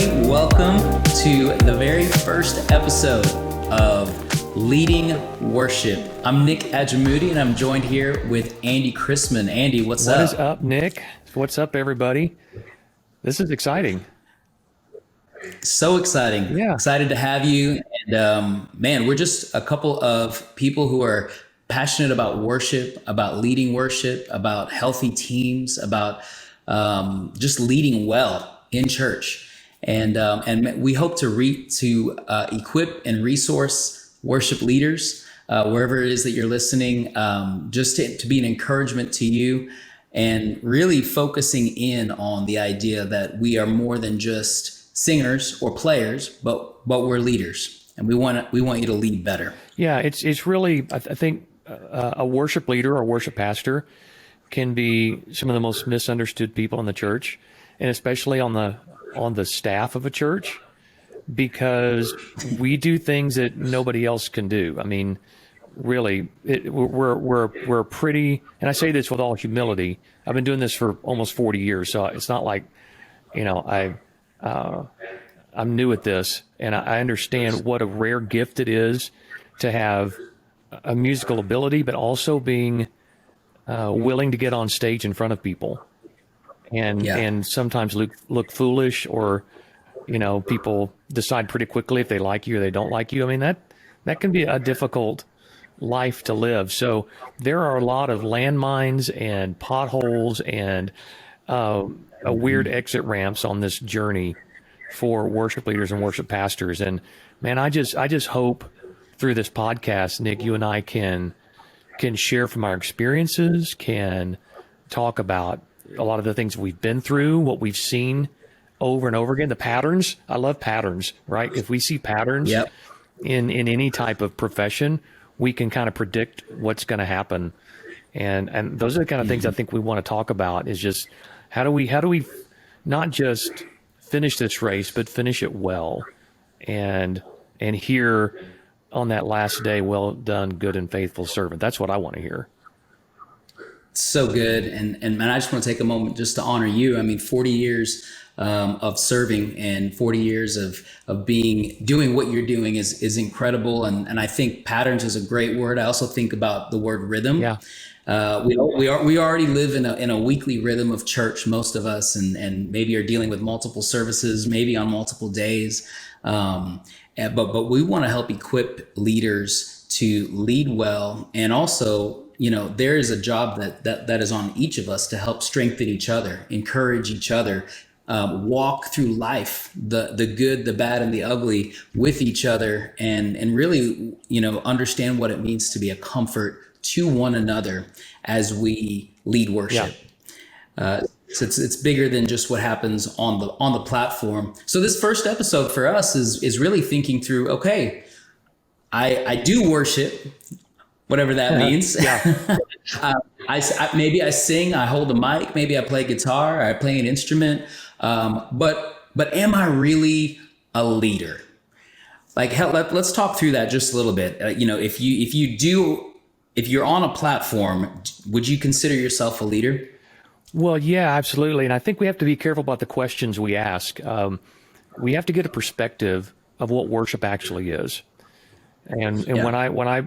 everybody. Welcome to the very first episode of Leading Worship. I'm Nick Ajamoudi, and I'm joined here with Andy Chrisman. Andy, what's up? What is up, Nick? What's up, everybody? This is exciting. So exciting. Yeah. Excited to have you. And man, we're just a couple of people who are passionate about worship, about leading worship, about healthy teams, about just leading well in church. And we hope to equip and resource worship leaders wherever it is that you're listening, just to be an encouragement to you, and really focusing in on the idea that we are more than just singers or players, but we're leaders, and we want you to lead better. Yeah, it's really, I think a worship leader or worship pastor can be some of the most misunderstood people in the church, and especially on the staff of a church, because we do things that nobody else can do. I mean, really, we're pretty, and I say this with all humility. I've been doing this for almost 40 years, so it's not like, I'm new at this, and I understand what a rare gift it is to have a musical ability, but also being willing to get on stage in front of people, and sometimes look foolish, or people decide pretty quickly if they like you or they don't like you. I mean, that can be a difficult life to live. So there are a lot of landmines and potholes and weird exit ramps on this journey for worship leaders and worship pastors. And man, I just hope through this podcast, Nick, you and I can share from our experiences, can talk about a lot of the things we've been through, what we've seen over and over again, the patterns. I love patterns, right? If we see patterns in any type of profession, we can kind of predict what's going to happen. And those are the kind of things I think we want to talk about, is just how do we not just finish this race, but finish it well, and hear on that last day, well done, good and faithful servant. That's what I want to hear. So good. And man, I just want to take a moment just to honor you. I mean, 40 years of serving and 40 years of doing what you're doing is incredible. And I think patterns is a great word. I also think about the word rhythm. Yeah. We already live in a weekly rhythm of church, most of us, and maybe are dealing with multiple services, maybe on multiple days. But we want to help equip leaders to lead well. And also, there is a job that is on each of us to help strengthen each other, encourage each other, walk through life, the good, the bad, and the ugly with each other, and really, understand what it means to be a comfort to one another as we lead worship. Yeah. So it's bigger than just what happens on the platform. So this first episode for us is really thinking through, okay, I do worship, whatever that means. Yeah. Maybe I sing, I hold a mic, maybe I play guitar, I play an instrument. But am I really a leader? Like, let's talk through that just a little bit. If you're on a platform, would you consider yourself a leader? Well, yeah, absolutely. And I think we have to be careful about the questions we ask. We have to get a perspective of what worship actually is. And when I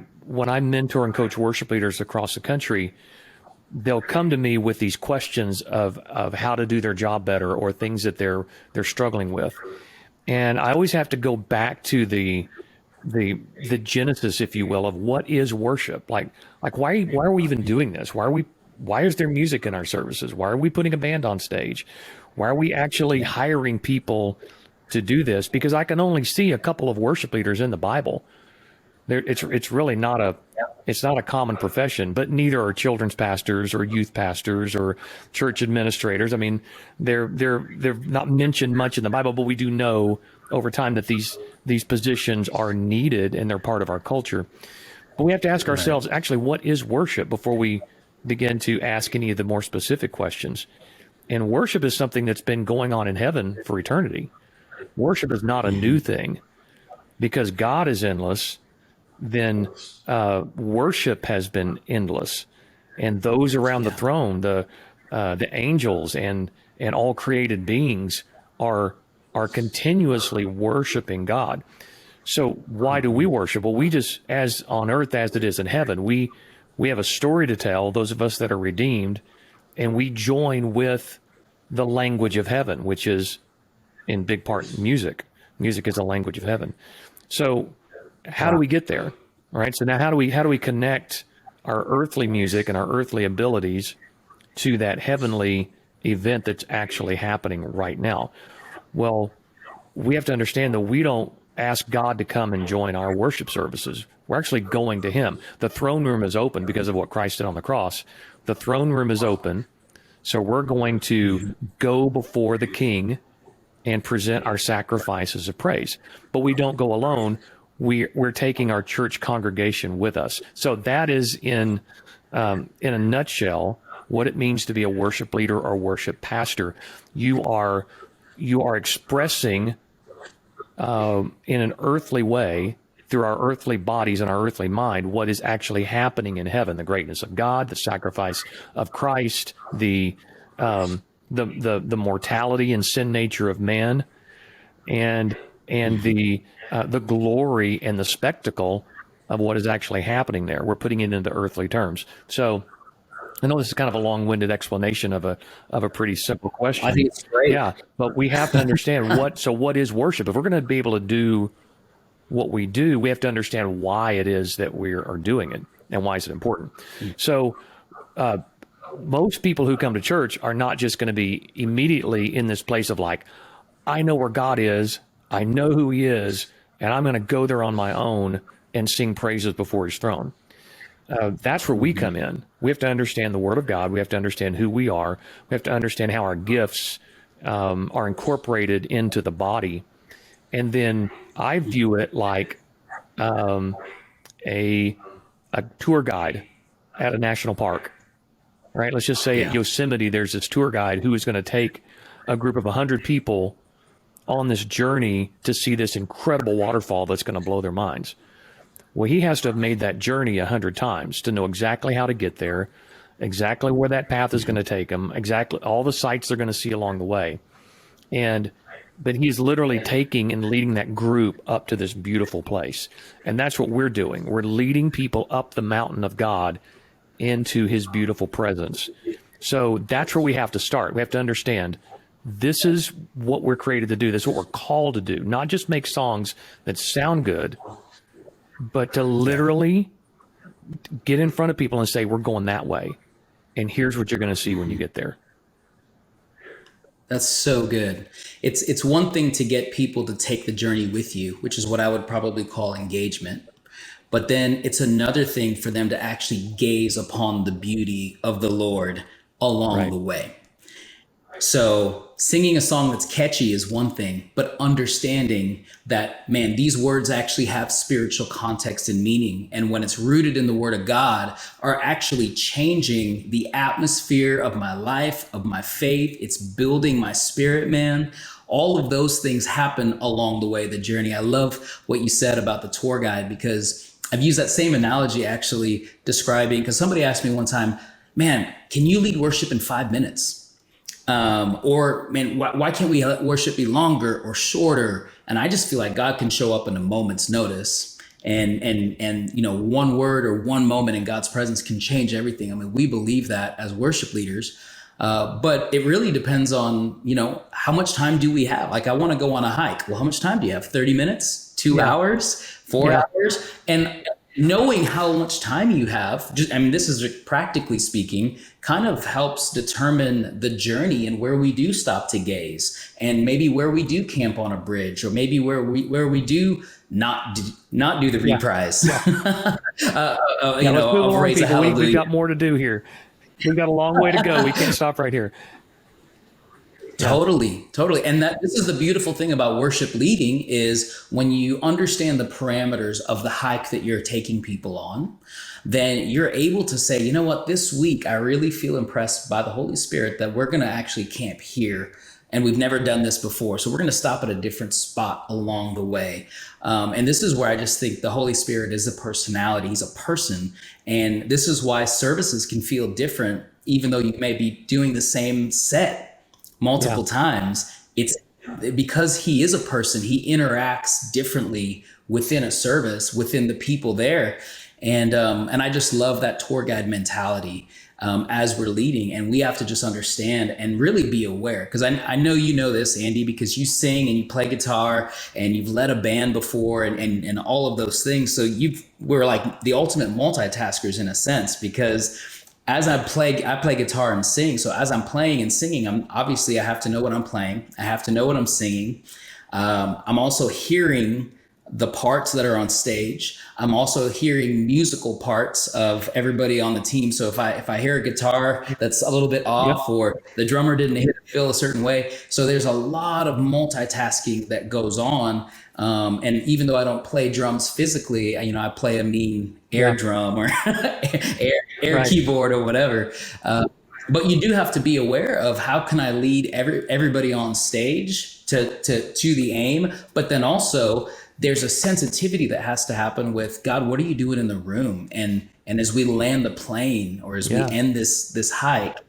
mentor and coach worship leaders across the country, they'll come to me with these questions of how to do their job better, or things that they're struggling with. And I always have to go back to the genesis, if you will, of what is worship. Like why are we even doing this? Why is there music in our services? Why are we putting a band on stage? Why are we actually hiring people to do this? Because I can only see a couple of worship leaders in the Bible. It's really not a common profession, but neither are children's pastors or youth pastors or church administrators. I mean, they're not mentioned much in the Bible, but we do know over time that these positions are needed and they're part of our culture. But we have to ask ourselves, actually, what is worship before we begin to ask any of the more specific questions. And worship is something that's been going on in heaven for eternity. Worship is not a new thing. Because God is endless, then worship has been endless. And those around the throne, the angels and all created beings are are continuously worshiping God. So why do we worship? Well, we just, as on earth as it is in heaven, we have a story to tell, those of us that are redeemed, and we join with the language of heaven, which is in big part music. Music is a language of heaven. So how do Wow. we get there? All right. So now how do we connect our earthly music and our earthly abilities to that heavenly event that's actually happening right now? Well, we have to understand that we don't ask God to come and join our worship services. We're actually going to him. The throne room is open because of what Christ did on the cross. The throne room is open. So we're going to go before the king and present our sacrifices of praise. But we don't go alone. We're taking our church congregation with us. So that is in a nutshell what it means to be a worship leader or worship pastor. You are expressing in an earthly way through our earthly bodies and our earthly mind what is actually happening in heaven: the greatness of God, the sacrifice of Christ, the mortality and sin nature of man, and the glory and the spectacle of what is actually happening there. We're putting it into earthly terms. So I know this is kind of a long-winded explanation of a pretty simple I question. think it's great. Yeah, but we have to understand what is worship. If we're going to be able to do what we do, we have to understand why it is that we are doing it and why is it important. So most people who come to church are not just going to be immediately in this place of like, I know where God is, I know who he is, and I'm going to go there on my own and sing praises before his throne. That's where we come in. We have to understand the Word of God. We have to understand who we are. We have to understand how our gifts are incorporated into the body. And then I view it like a tour guide at a national park, right? Let's just say at Yeah. Yosemite, there's this tour guide who is going to take a group of 100 people on this journey to see this incredible waterfall that's going to blow their minds. Well, he has to have made that journey 100 times to know exactly how to get there, exactly where that path is going to take them, exactly all the sights they're going to see along the way. But he's literally taking and leading that group up to this beautiful place. And that's what we're doing. We're leading people up the mountain of God into his beautiful presence. So that's where we have to start. We have to understand this is what we're created to do. This is what we're called to do. Not just make songs that sound good, but to literally get in front of people and say, we're going that way. And here's what you're going to see when you get there. That's so good. It's one thing to get people to take the journey with you, which is what I would probably call engagement. But then it's another thing for them to actually gaze upon the beauty of the Lord along Right. the way. So singing a song that's catchy is one thing, but understanding that, man, these words actually have spiritual context and meaning. And when it's rooted in the word of God, are actually changing the atmosphere of my life, of my faith. It's building my spirit, man. All of those things happen along the way, the journey. I love what you said about the tour guide, because I've used that same analogy actually describing, because somebody asked me one time, man, can you lead worship in 5 minutes? Or man, why can't we let worship be longer or shorter? And I just feel like God can show up in a moment's notice, and one word or one moment in God's presence can change everything. I mean, we believe that as worship leaders, but it really depends on how much time do we have? Like, I want to go on a hike. Well, how much time do you have? 30 minutes, 2 Yeah. hours, 4 Yeah. hours, and knowing how much time you have, this is practically speaking, kind of helps determine the journey and where we do stop to gaze, and maybe where we do camp on a bridge, or maybe where we do not do the reprise. Let's move Of along, Raise a people. We've Hallelujah. got more to do here. We've got a long way to go. We can't stop right here. Yeah. Totally. And this is the beautiful thing about worship leading, is when you understand the parameters of the hike that you're taking people on, then you're able to say, you know what, this week I really feel impressed by the Holy Spirit that we're going to actually camp here. And we've never done this before. So we're going to stop at a different spot along the way. And this is where I just think the Holy Spirit is a personality. He's a person. And this is why services can feel different, even though you may be doing the same set multiple times. It's because he is a person, he interacts differently within a service, within the people there. And I just love that tour guide mentality as we're leading. And we have to just understand and really be aware. Because I know you know this, Andy, because you sing and you play guitar and you've led a band before and all of those things. So we're like the ultimate multitaskers in a sense, because as I play guitar and sing. So as I'm playing and singing, I have to know what I'm playing. I have to know what I'm singing. I'm also hearing the parts that are on stage. I'm also hearing musical parts of everybody on the team. So if I hear a guitar that's a little bit off, or the drummer didn't hit a fill a certain way, so there's a lot of multitasking that goes on. And even though I don't play drums physically, I play a mean air drum or air keyboard or whatever. But you do have to be aware of how can I lead everybody on stage to the aim, but then also there's a sensitivity that has to happen with God. What are you doing in the room? And as we land the plane, or as we end this hike,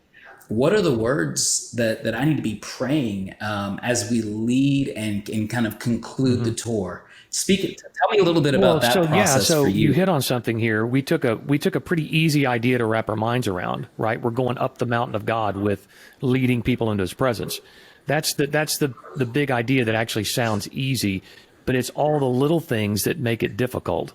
what are the words that I need to be praying as we lead and kind of conclude the tour? Tell me a little bit about that process so for you. You hit on something here. We took a pretty easy idea to wrap our minds around, right? We're going up the mountain of God with leading people into his presence. That's the big idea that actually sounds easy, but it's all the little things that make it difficult.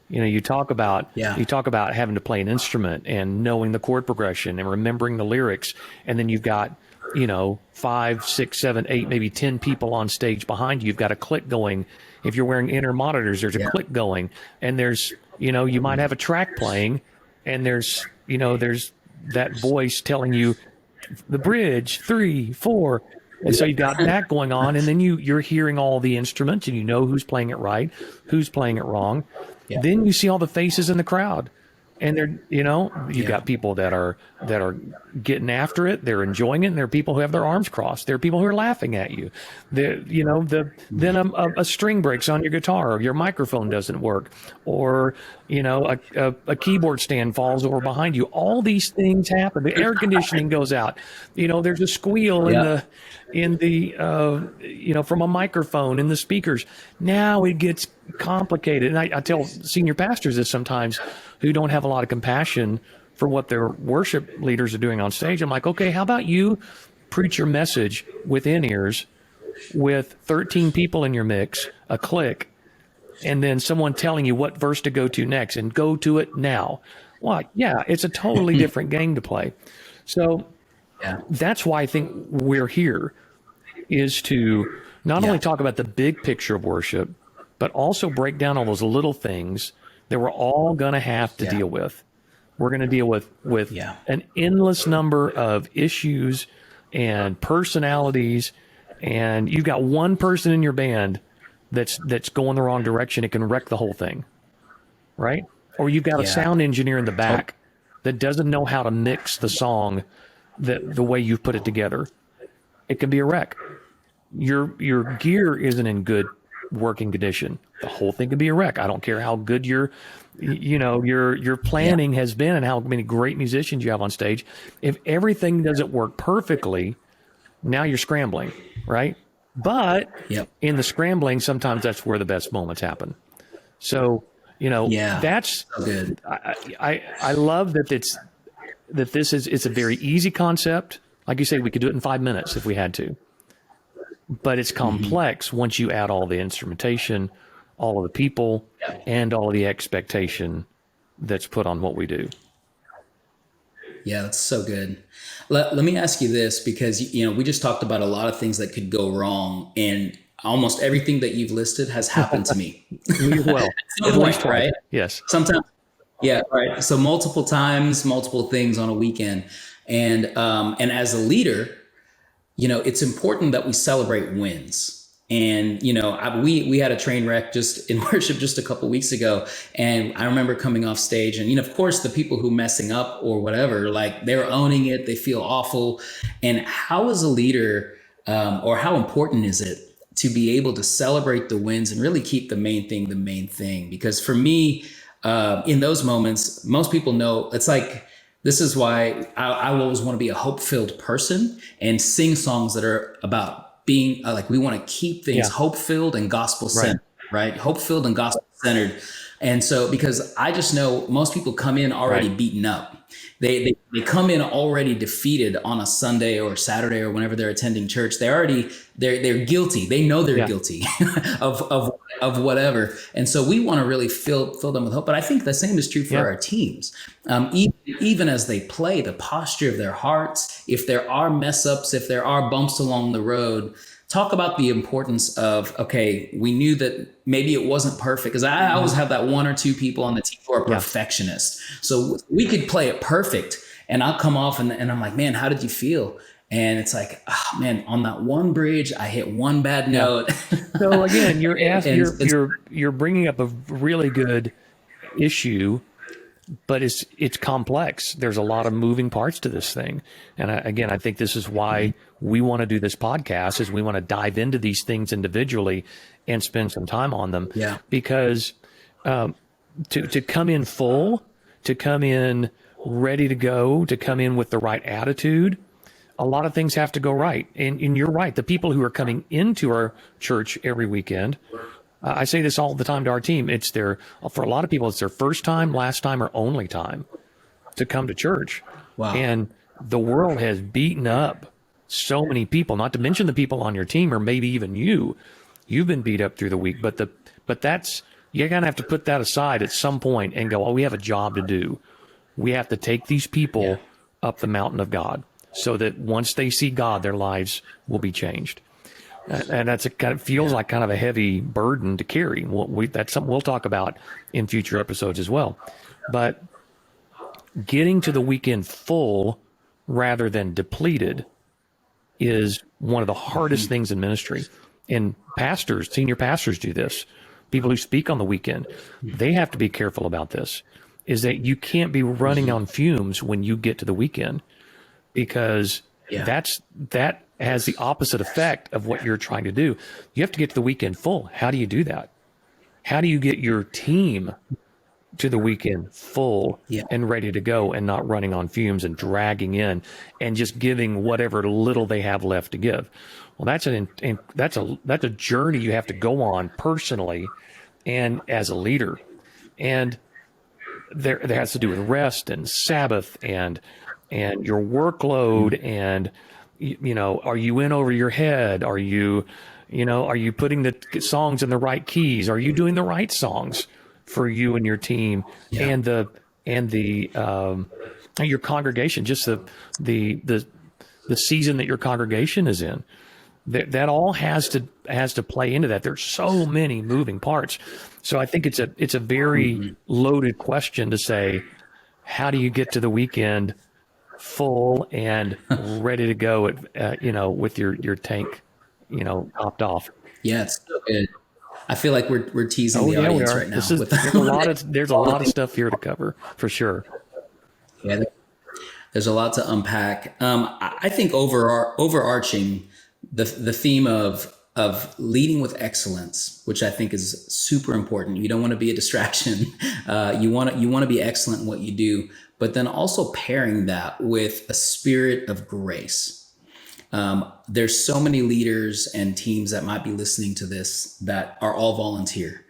You talk about having to play an instrument and knowing the chord progression and remembering the lyrics, and then you've got 5, 6, 7, 8, maybe 10 people on stage behind you. You've got a click going. If you're wearing inner monitors, there's a click going, and there's you might have a track playing, and there's that voice telling you the bridge 3, 4. And so you got that going on, and then you're hearing all the instruments, and you know who's playing it right, who's playing it wrong. Yeah. Then you see all the faces in the crowd, and they're you've got people that are getting after it, they're enjoying it, and there are people who have their arms crossed. There are people who are laughing at you. Then a string breaks on your guitar, or your microphone doesn't work, or a keyboard stand falls over behind you. All these things happen. The air conditioning goes out. There's a squeal in the from a microphone in the speakers. Now it gets complicated. And I tell senior pastors this sometimes, who don't have a lot of compassion for what their worship leaders are doing on stage. I'm like, okay, how about you preach your message with in-ears with 13 people in your mix, a click, and then someone telling you what verse to go to next, and go to it now. Well, yeah, it's a totally different game to play. So that's why I think we're here, is to not only talk about the big picture of worship, but also break down all those little things that we're all going to have to deal with. We're going to deal with an endless number of issues and personalities, and you've got one person in your band that's going the wrong direction. It can wreck the whole thing, right? Or you've got a sound engineer in the back that doesn't know how to mix the song the way you've put it together. It can be a wreck. Your gear isn't in good working condition. The whole thing can be a wreck. I don't care how good your planning has been and how many great musicians you have on stage. If everything doesn't work perfectly, now you're scrambling, right? But in the scrambling, sometimes that's where the best moments happen. So, that's so good. I love that it's a very easy concept. Like you say, we could do it in 5 minutes if we had to. But it's complex once you add all the instrumentation, all of the people, and all of the expectation that's put on what we do. Yeah, that's so good. Let me ask you this, because we just talked about a lot of things that could go wrong, and almost everything that you've listed has happened to me. Well, at some point, right? Yes. Sometimes. Yeah, right. So multiple times, multiple things on a weekend, and as a leader, it's important that we celebrate wins. And, we had a train wreck just in worship just a couple of weeks ago. And I remember coming off stage, and, of course, the people who messing up or whatever, like, they're owning it. They feel awful. And how, as a leader, or how important is it to be able to celebrate the wins and really keep the main thing? Because for me, in those moments, most people know it's like, this is why I always want to be a hope-filled person and sing songs that are about being like, we want to keep things Yeah. hope filled and gospel Right. centered, right? Hope filled and gospel centered. And so, because I just know most people come in already Right. beaten up. They come in already defeated on a Sunday or Saturday or whenever they're attending church. They're guilty. They know they're Yeah. guilty of whatever. And so we want to really fill them with hope. But I think the same is true for Yeah. our teams. Even as they play, the posture of their hearts, if there are mess ups, if there are bumps along the road, talk about the importance of, okay, we knew that maybe it wasn't perfect, because I always have that one or two people on the team who are Yeah. perfectionists. So we could play it perfect and I'll come off and I'm like, man, how did you feel? And it's like, oh, man, on that one bridge, I hit one bad note. So again, And you're bringing up a really good issue, but it's complex. There's a lot of moving parts to this thing, and I think this is why we want to do this podcast. Is we want to dive into these things individually and spend some time on them. Yeah. Because to come in full, to come in ready to go, to come in with the right attitude, a lot of things have to go right. And you're right. The people who are coming into our church every weekend, I say this all the time to our team. For a lot of people, it's their first time, last time, or only time to come to church. Wow. And the world has beaten up so many people, not to mention the people on your team, or maybe even you. You've been beat up through the week, but you're going to have to put that aside at some point and go, oh, we have a job to do. We have to take these people up the mountain of God, so that once they see God, their lives will be changed. And that's feels like kind of a heavy burden to carry. That's something we'll talk about in future episodes as well. But getting to the weekend full rather than depleted is one of the hardest things in ministry. And pastors, senior pastors do this. People who speak on the weekend, they have to be careful about this, is that you can't be running on fumes when you get to the weekend, because that has the opposite effect of what you're trying to do. You have to get to the weekend full. How do you do that? How do you get your team to the weekend full and ready to go, and not running on fumes and dragging in and just giving whatever little they have left to give? Well, that's a journey you have to go on personally and as a leader. And there has to do with rest and Sabbath and your workload, and are you in over your head? Are you putting the songs in the right keys? Are you doing the right songs for you and your team and your congregation? Just the season that your congregation is in. That all has to play into that. There's so many moving parts. So I think it's a very loaded question to say, how do you get to the weekend full and ready to go with your tank, topped off? Yeah, it's so good. I feel like we're teasing the We audience are. right now. There's a lot of stuff here to cover for sure. Yeah, there's a lot to unpack. I think overarching the theme of leading with excellence, which I think is super important. You don't want to be a distraction. You want to be excellent in what you do, but then also pairing that with a spirit of grace. There's so many leaders and teams that might be listening to this that are all volunteer.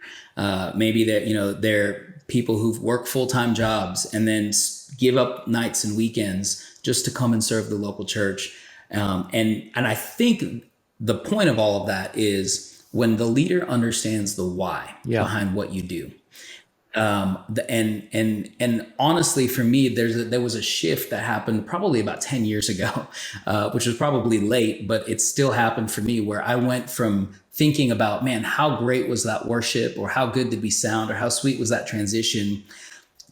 Maybe they're people who've worked full-time jobs and then give up nights and weekends just to come and serve the local church. And I think the point of all of that is when the leader understands the why behind what you do. And honestly, for me, there was a shift that happened probably about 10 years ago, which was probably late, but it still happened for me, where I went from thinking about, man, how great was that worship, or how good did we sound, or how sweet was that transition,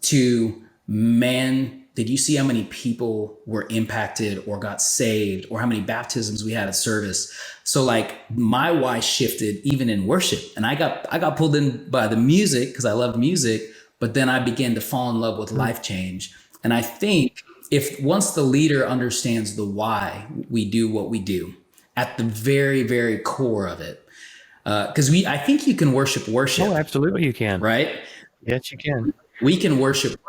to, man, did you see how many people were impacted or got saved, or how many baptisms we had at service? So like my why shifted even in worship, and I got pulled in by the music because I love music, but then I began to fall in love with life change. And I think if once the leader understands the why we do what we do at the very, very core of it, because I think you can worship. Oh, absolutely you can. Right? Yes, you can. We can worship,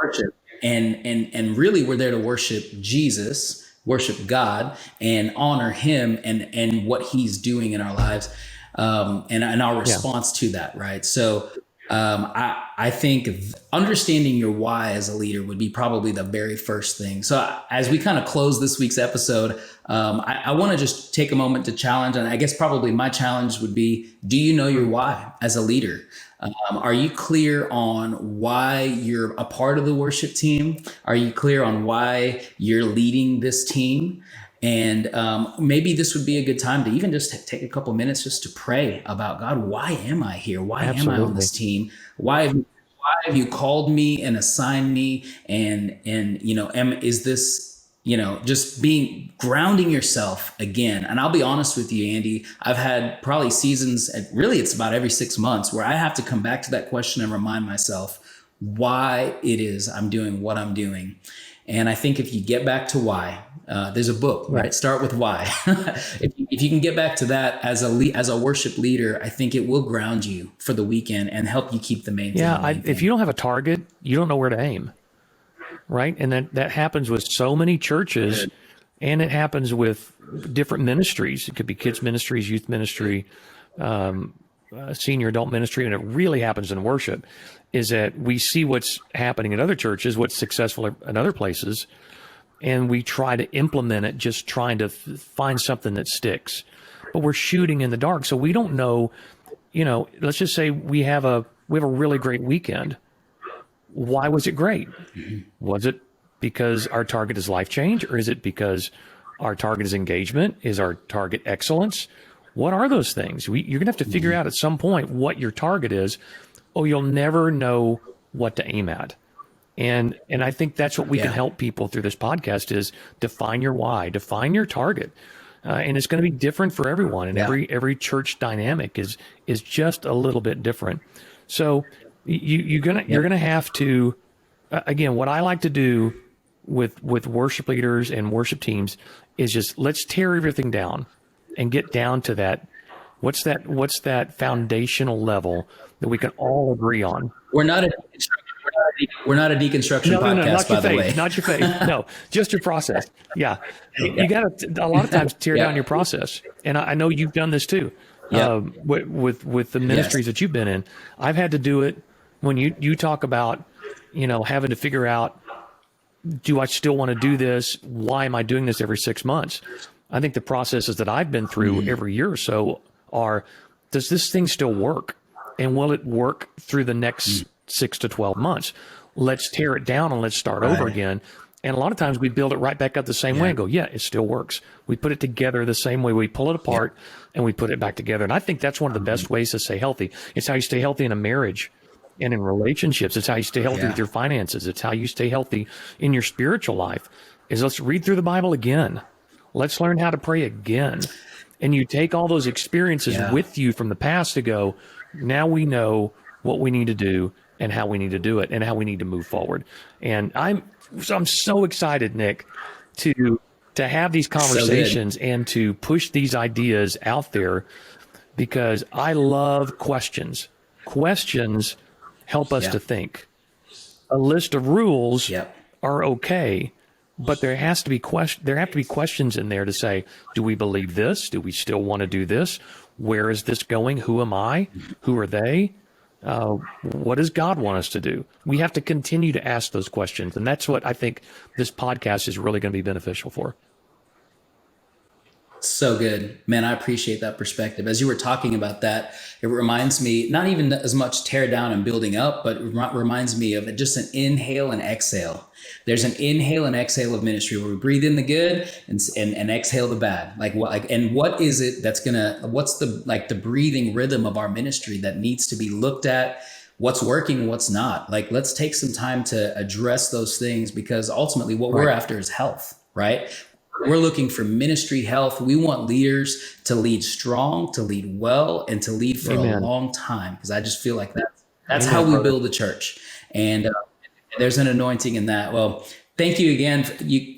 and really we're there to worship Jesus, worship God and honor him and what he's doing in our lives, and our Yeah, response to that, right? So I think understanding your why as a leader would be probably the very first thing. So as we kind of close this week's episode, I want to just take a moment to challenge, and I guess probably my challenge would be: do you know your why as a leader? Are you clear on why you're a part of the worship team? Are you clear on why you're leading this team? And maybe this would be a good time to even just take a couple minutes just to pray about, God, why am I here? Why am I on absolutely. this team? Why have you called me and assigned me? And is this, just being grounding yourself again? And I'll be honest with you, Andy, I've had probably seasons, and really it's about every 6 months, where I have to come back to that question and remind myself why it is I'm doing what I'm doing. And I think if you get back to why, there's a book, Yeah. right? Start with why. If you can get back to that as a worship leader, I think it will ground you for the weekend and help you keep the main thing. Yeah, The main if thing. you don't have a target, you don't know where to aim, right? And that happens with so many churches, and it happens with different ministries. It could be kids ministries, youth ministry, senior adult ministry, and it really happens in worship, is that we see what's happening in other churches, what's successful in other places, and we try to implement it, just trying to find something that sticks. But we're shooting in the dark, so we don't know. Let's just say we have a really great weekend. Why was it great? Was it because our target is life change, or is it because our target is engagement? Is our target excellence? What are those things? You're going to have to figure out at some point what your target is, or you'll never know what to aim at. And I think that's what we can help people through this podcast is define your why, define your target. And it's going to be different for everyone. And every church dynamic is just a little bit different. So you're gonna have to, again, what I like to do with worship leaders and worship teams is just let's tear everything down and get down to that. What's that foundational level that we can all agree on? We're not a deconstruction No, podcast, not your by the faith, way. not your faith. No, just your process. Yeah, you got to a lot of times tear down your process, and I know you've done this too. With the ministries that you've been in, I've had to do it. When you talk about, having to figure out, do I still want to do this? Why am I doing this every 6 months? I think the processes that I've been through every year or so are, does this thing still work? And will it work through the next 6 to 12 months? Let's tear it down and let's start over again. And a lot of times we build it right back up the same way and go, yeah, it still works. We put it together the same way. We pull it apart and we put it back together. And I think that's one of the best ways to stay healthy. It's how you stay healthy in a marriage and in relationships. It's how you stay healthy with your finances. It's how you stay healthy in your spiritual life. Is let's read through the Bible again. Let's learn how to pray again. And you take all those experiences with you from the past to go, now we know what we need to do and how we need to do it and how we need to move forward. And I'm so excited, Nick, to have these conversations and to push these ideas out there, because I love questions. Questions help us to think. A list of rules are okay, but there have to be questions in there to say, do we believe this? Do we still want to do this? Where is this going? Who am I? Who are they? What does God want us to do? We have to continue to ask those questions. And that's what I think this podcast is really going to be beneficial for. So good, man. I appreciate that perspective. As you were talking about that, it reminds me, not even as much tear down and building up, but it reminds me of just an inhale and exhale. There's an inhale and exhale of ministry where we breathe in the good and exhale the bad. What is it that's what's the breathing rhythm of our ministry that needs to be looked at? What's working, what's not? Let's take some time to address those things, because ultimately what we're after is health, right? We're looking for ministry health. We want leaders to lead strong, to lead well, and to lead for a long time, because I just feel like that's how we build the church. And there's an anointing in that. Well, thank you again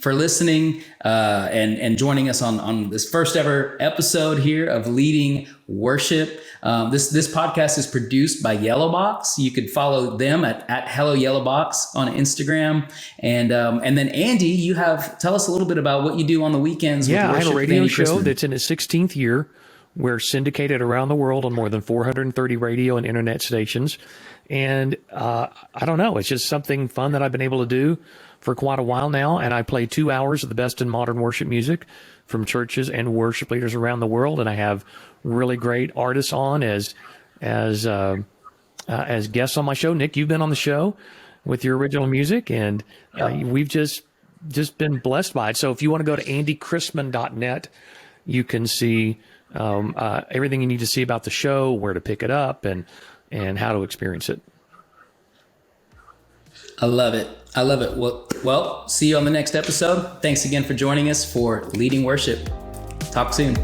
for listening and joining us on this first ever episode here of Leading Worship. This podcast is produced by Yellowbox. You could follow them at Hello Yellowbox on Instagram. And then Andy, tell us a little bit about what you do on the weekends. Yeah, with I worship have a radio Andy show Chrisman. that's in its 16th year. We're syndicated around the world on more than 430 radio and internet stations. And I don't know, it's just something fun that I've been able to do for quite a while now. And I play 2 hours of the best in modern worship music from churches and worship leaders around the world. And I have really great artists on as guests on my show. Nick, you've been on the show with your original music, and we've just been blessed by it. So if you want to go to andychrisman.net, you can see everything you need to see about the show, where to pick it up, and how to experience it. I love it. Well, see you on the next episode. Thanks again for joining us for Leading Worship. Talk soon.